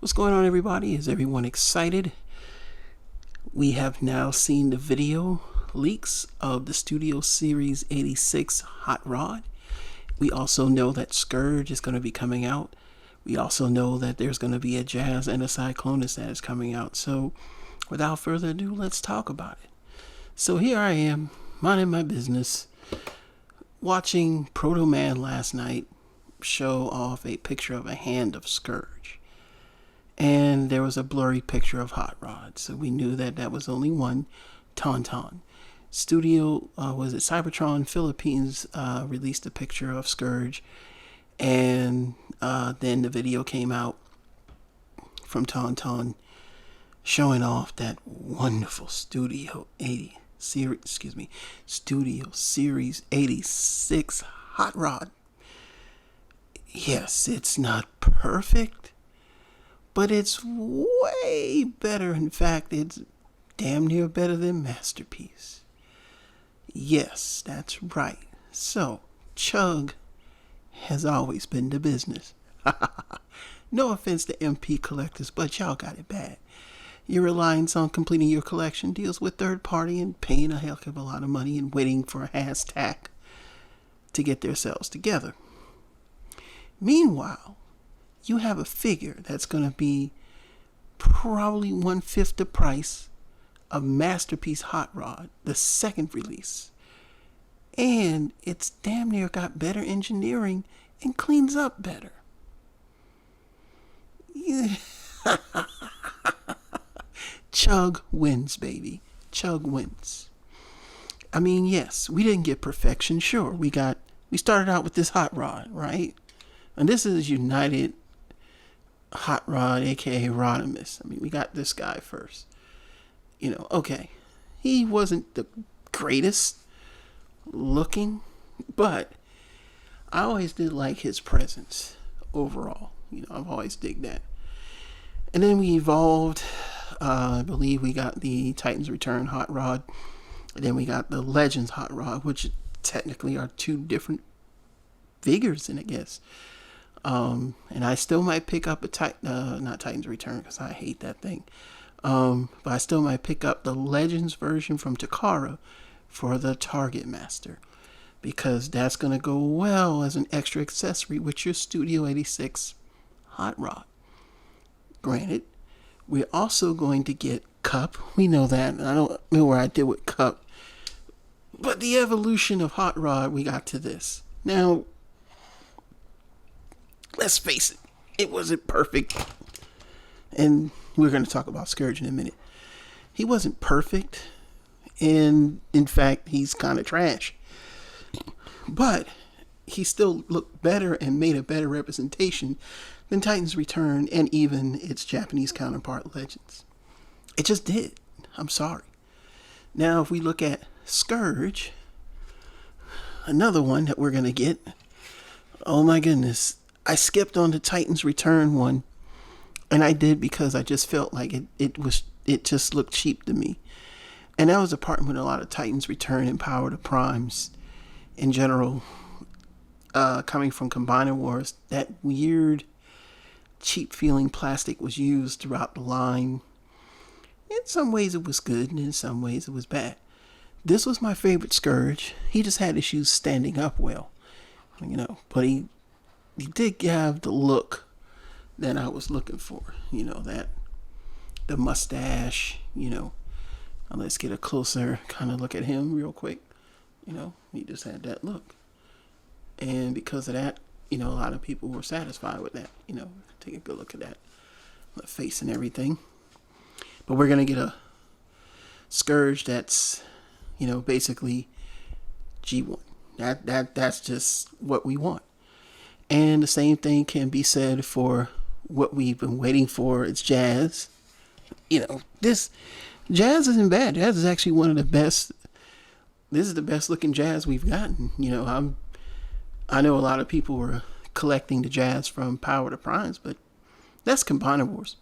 What's going on, everybody? Is everyone excited? We have now seen the video leaks of the Studio Series 86 Hot Rod. We also know that Scourge is going to be coming out. We also know that there's going to be a Jazz and a Cyclonus that is coming out. So without further ado, let's talk about it. So here I am, minding my business, watching Proto Man last night show off a picture of a hand of Scourge. And there was a blurry picture of Hot Rod, so we knew that that was only one, Tauntaun. Studio, was it Cybertron Philippines, released a picture of Scourge, and then the video came out from Tauntaun showing off that wonderful Studio Series 86 Hot Rod. Yes, it's not perfect, but it's way better. In fact, it's damn near better than Masterpiece. Yes, that's right. So, Chug has always been the business. No offense to MP collectors, but y'all got it bad. Your reliance on completing your collection deals with third party and paying a heck of a lot of money and waiting for a hashtag to get themselves together. Meanwhile, you have a figure that's going to be probably 1/5 the price of Masterpiece Hot Rod, the second release. And it's damn near got better engineering and cleans up better. Yeah. Chug wins, baby. Chug wins. I mean, yes, we didn't get perfection, sure. We started out with this Hot Rod, right? And this is United Hot Rod, aka Rodimus. I mean, we got this guy first. Okay. He wasn't the greatest looking, but I always did like his presence overall. I've always digged that. And then we evolved. I believe we got the Titans Return Hot Rod. And then we got the Legends Hot Rod, which technically are two different figures, and I guess. And I still might pick up not Titans Return, because I hate that thing. But I still might pick up the Legends version from Takara for the Target Master, because that's going to go well as an extra accessory with your Studio 86 Hot Rod. Granted, we're also going to get Cup. We know that. I don't know where I did with Cup. But the evolution of Hot Rod, we got to this. Now, let's face it, it wasn't perfect. And we're going to talk about Scourge in a minute. He wasn't perfect. And in fact, he's kind of trash. But he still looked better and made a better representation than Titans Return and even its Japanese counterpart Legends. It just did. I'm sorry. Now, if we look at Scourge, another one that we're going to get. Oh my goodness. I skipped on the Titans Return one, and I did because I just felt like it just looked cheap to me. And that was a part with a lot of Titans Return and Power to Primes in general, coming from Combiner Wars. That weird, cheap feeling plastic was used throughout the line. In some ways it was good, and in some ways it was bad. This was my favorite Scourge. He just had issues standing up well, but he did have the look that I was looking for. That the mustache, let's get a closer kind of look at him real quick. He just had that look. And because of that, a lot of people were satisfied with that. Take a good look at that. The face and everything. But we're going to get a Scourge that's, basically G1. That's just what we want. And the same thing can be said for what we've been waiting for. It's Jazz. This Jazz isn't bad. Jazz is actually one of the best. This is the best looking Jazz we've gotten. I know a lot of people were collecting the Jazz from Power to Primes, but that's Combiner Wars.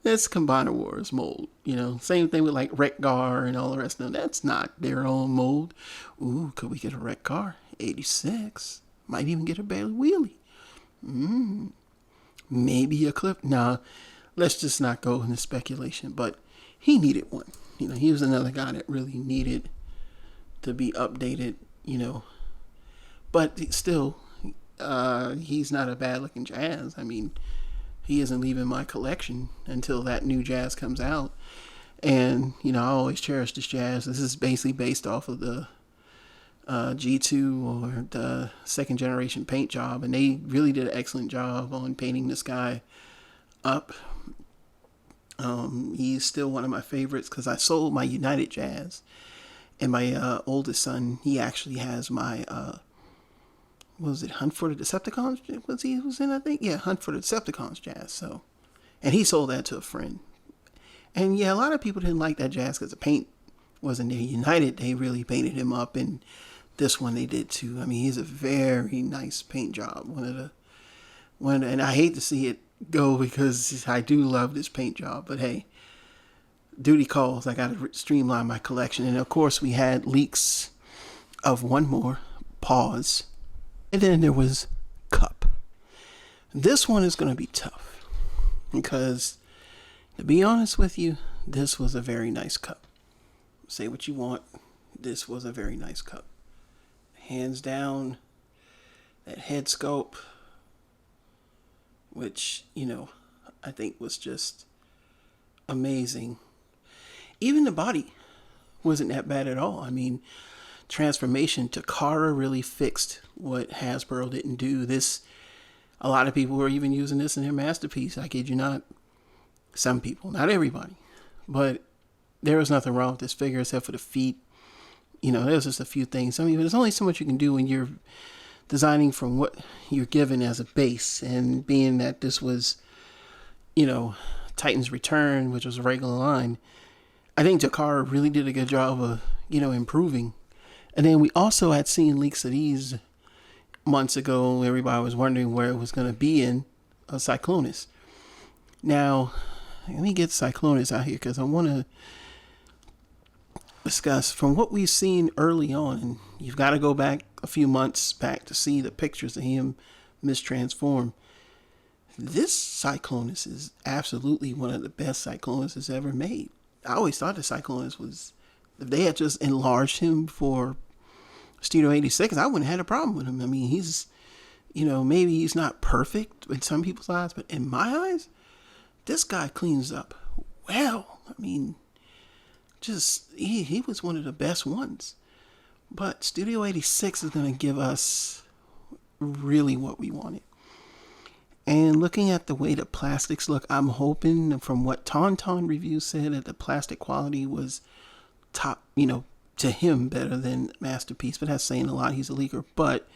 That's Combiner Wars mold. Same thing with like Rekgar and all the rest of them. That's not their own mold. Ooh, could we get a Rekgar? 86. Might even get a Bailey Wheelie. Maybe a clip. Nah, let's just not go into speculation. But he needed one. He was another guy that really needed to be updated. But still, he's not a bad looking Jazz. I mean, he isn't leaving my collection until that new Jazz comes out. And I always cherish this Jazz. This is basically based off of the G2 or the second generation paint job, and they really did an excellent job on painting this guy up. He's still one of my favorites because I sold my United Jazz, and my oldest son, he actually has my what was it, Hunt for the Decepticons? Was in, I think? Yeah, Hunt for the Decepticons Jazz. So, and he sold that to a friend. And yeah, a lot of people didn't like that Jazz because the paint wasn't there. United, they really painted him up, and this one they did too. I mean, he's a very nice paint job. And I hate to see it go because I do love this paint job, but hey, duty calls. I got to streamline my collection. And of course, we had leaks of one more, Pause. And then there was Cup. This one is going to be tough because, to be honest with you, this was a very nice cup. Say what you want. This was a very nice cup. Hands down, that head sculpt, which, I think was just amazing. Even the body wasn't that bad at all. I mean, transformation, Takara really fixed what Hasbro didn't do. A lot of people were even using this in their masterpiece. I kid you not. Some people, not everybody, but there was nothing wrong with this figure except for the feet. There's just a few things. I mean, there's only so much you can do when you're designing from what you're given as a base, and being that this was, Titan's Return, which was a regular line, I think Jakar really did a good job of, improving. And then we also had seen leaks of these months ago. Everybody was wondering where it was going to be in Cyclonus. Now, let me get Cyclonus out here because I want to discuss from what we've seen early on. And you've got to go back a few months back to see the pictures of him mistransformed. This Cyclonus is absolutely one of the best Cyclonuses ever made. I always thought the Cyclonus was, if they had just enlarged him for Studio 86, I wouldn't have had a problem with him. I mean, he's, maybe he's not perfect in some people's eyes, but in my eyes, this guy cleans up well. I mean, he was one of the best ones. But Studio 86 is going to give us really what we wanted. And looking at the way the plastics look, I'm hoping from what Tauntaun review said that the plastic quality was top, to him better than Masterpiece. But that's saying a lot. He's a leaker. But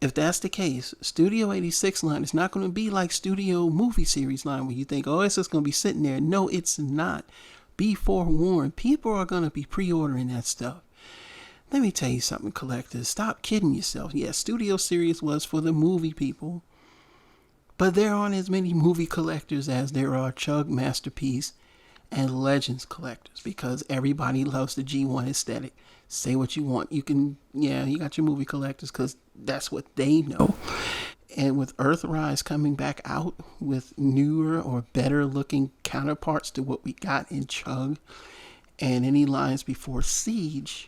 if that's the case, Studio 86 line is not going to be like Studio Movie Series line where you think, oh, it's just going to be sitting there. No, it's not. Be forewarned. People are going to be pre-ordering that stuff. Let me tell you something, collectors. Stop kidding yourself. Yes, Studio Series was for the movie people. But there aren't as many movie collectors as there are Chug, Masterpiece, and Legends collectors, because everybody loves the G1 aesthetic. Say what you want. You got your movie collectors because that's what they know. And with Earthrise coming back out with newer or better looking counterparts to what we got in Chug and any lines before Siege,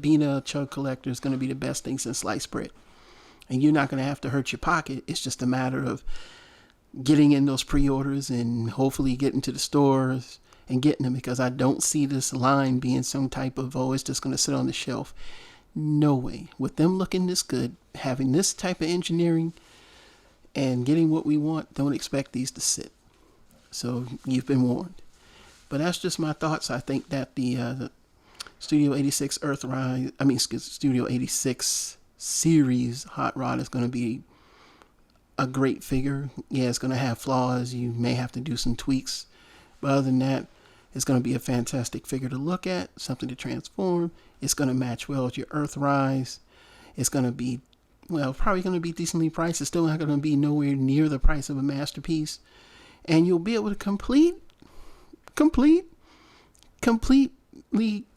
being a Chug collector is going to be the best thing since sliced bread. And you're not going to have to hurt your pocket. It's just a matter of getting in those pre-orders and hopefully getting to the stores and getting them, because I don't see this line being some type of, it's just going to sit on the shelf. No way. With them looking this good, having this type of engineering and getting what we want, don't expect these to sit. So you've been warned. But that's just my thoughts. I think that the Studio 86 Studio 86 series Hot Rod is going to be a great figure. Yeah, it's going to have flaws. You may have to do some tweaks. But other than that, it's going to be a fantastic figure to look at, something to transform. It's going to match well with your Earthrise. It's going to be, probably going to be decently priced. It's still not going to be nowhere near the price of a Masterpiece. And you'll be able to completely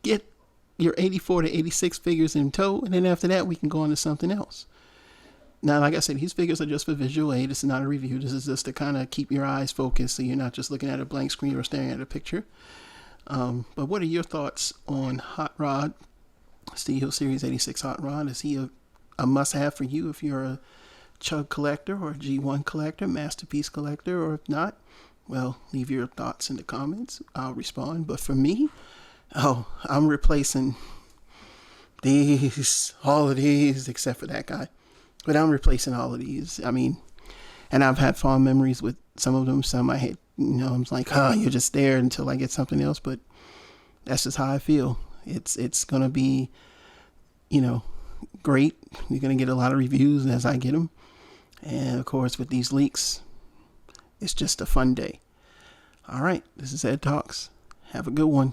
get your 84 to 86 figures in tow. And then after that, we can go on to something else. Now, like I said, these figures are just for visual aid. This is not a review. This is just to kind of keep your eyes focused so you're not just looking at a blank screen or staring at a picture. But what are your thoughts on Hot Rod, Steel Series 86 Hot Rod? Is he a must-have for you if you're a Chug collector or a G1 collector, masterpiece collector, or if not, well, leave your thoughts in the comments. I'll respond. But for me, I'm replacing all of these, except for that guy. But I'm replacing all of these. I mean, and I've had fond memories with some of them. Some I had, I'm like, you're just there until I get something else. But that's just how I feel. It's going to be, great. You're going to get a lot of reviews as I get them. And of course, with these leaks, it's just a fun day. All right, this is Ed Talks. Have a good one.